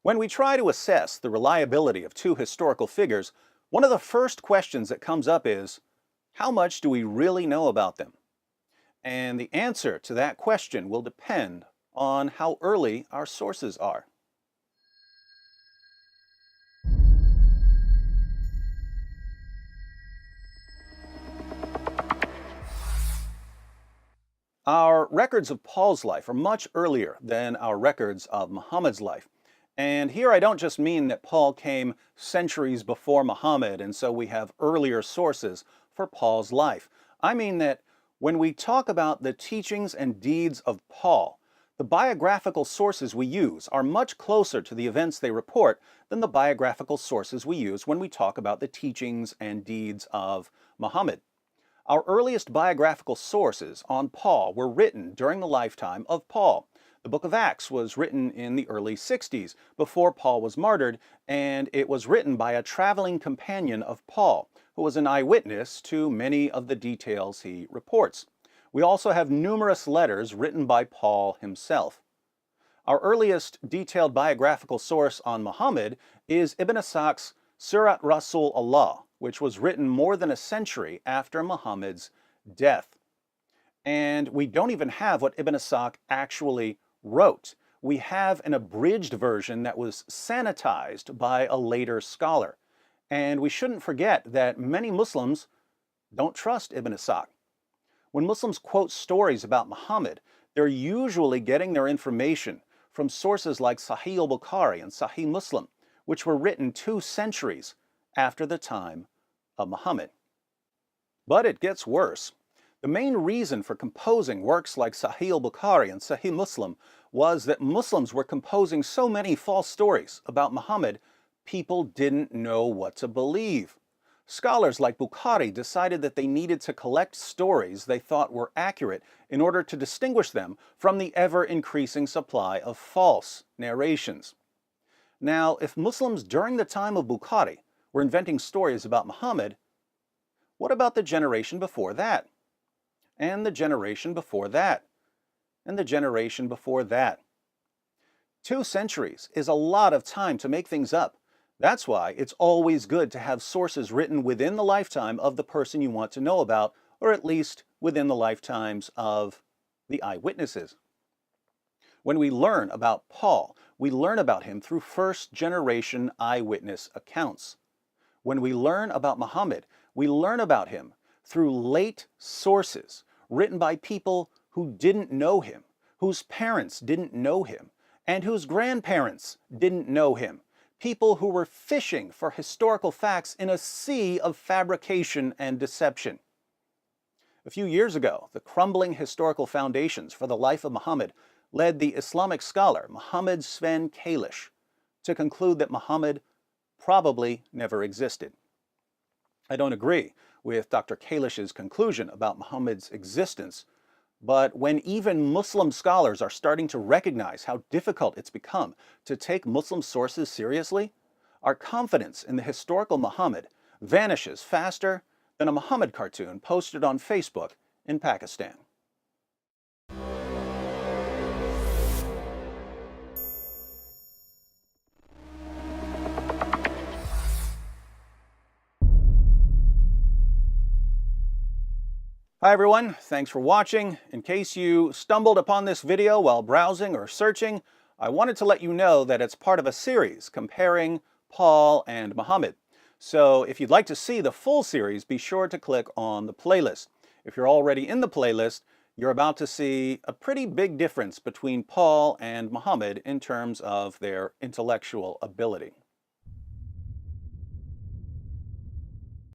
When we try to assess the reliability of two historical figures, one of the first questions that comes up is, how much do we really know about them? And the answer to that question will depend on how early our sources are. Our records of Paul's life are much earlier than our records of Muhammad's life. And here I don't just mean that Paul came centuries before Muhammad, and so we have earlier sources for Paul's life. I mean that when we talk about the teachings and deeds of Paul, the biographical sources we use are much closer to the events they report than the biographical sources we use when we talk about the teachings and deeds of Muhammad. Our earliest biographical sources on Paul were written during the lifetime of Paul. The book of Acts was written in the early 60s, before Paul was martyred, and it was written by a traveling companion of Paul, who was an eyewitness to many of the details he reports. We also have numerous letters written by Paul himself. Our earliest detailed biographical source on Muhammad is Ibn Ishaq's Sirat Rasul Allah, which was written more than a century after Muhammad's death. And we don't even have what Ibn Ishaq actually wrote. We have an abridged version that was sanitized by a later scholar. And we shouldn't forget that many Muslims don't trust Ibn Ishaq. When Muslims quote stories about Muhammad, they're usually getting their information from sources like Sahih al-Bukhari and Sahih Muslim, which were written 2 centuries after the time of Muhammad. But it gets worse. The main reason for composing works like Sahih al-Bukhari and Sahih Muslim was that Muslims were composing so many false stories about Muhammad, people didn't know what to believe. Scholars like Bukhari decided that they needed to collect stories they thought were accurate in order to distinguish them from the ever-increasing supply of false narrations. Now, if Muslims during the time of Bukhari were inventing stories about Muhammad, what about the generation before that? And the generation before that? And the generation before that? 2 centuries is a lot of time to make things up. That's why it's always good to have sources written within the lifetime of the person you want to know about, or at least within the lifetimes of the eyewitnesses. When we learn about Paul, we learn about him through first-generation eyewitness accounts. When we learn about Muhammad, we learn about him through late sources written by people who didn't know him, whose parents didn't know him, and whose grandparents didn't know him. People who were fishing for historical facts in a sea of fabrication and deception. A few years ago, the crumbling historical foundations for the life of Muhammad led the Islamic scholar Muhammad Sven Kalish to conclude that Muhammad probably never existed. I don't agree with Dr. Kalish's conclusion about Muhammad's existence, but when even Muslim scholars are starting to recognize how difficult it's become to take Muslim sources seriously, our confidence in the historical Muhammad vanishes faster than a Muhammad cartoon posted on Facebook in Pakistan. Hi everyone, thanks for watching. In case you stumbled upon this video while browsing or searching, I wanted to let you know that it's part of a series comparing Paul and Muhammad. So if you'd like to see the full series, be sure to click on the playlist. If you're already in the playlist, you're about to see a pretty big difference between Paul and Muhammad in terms of their intellectual ability.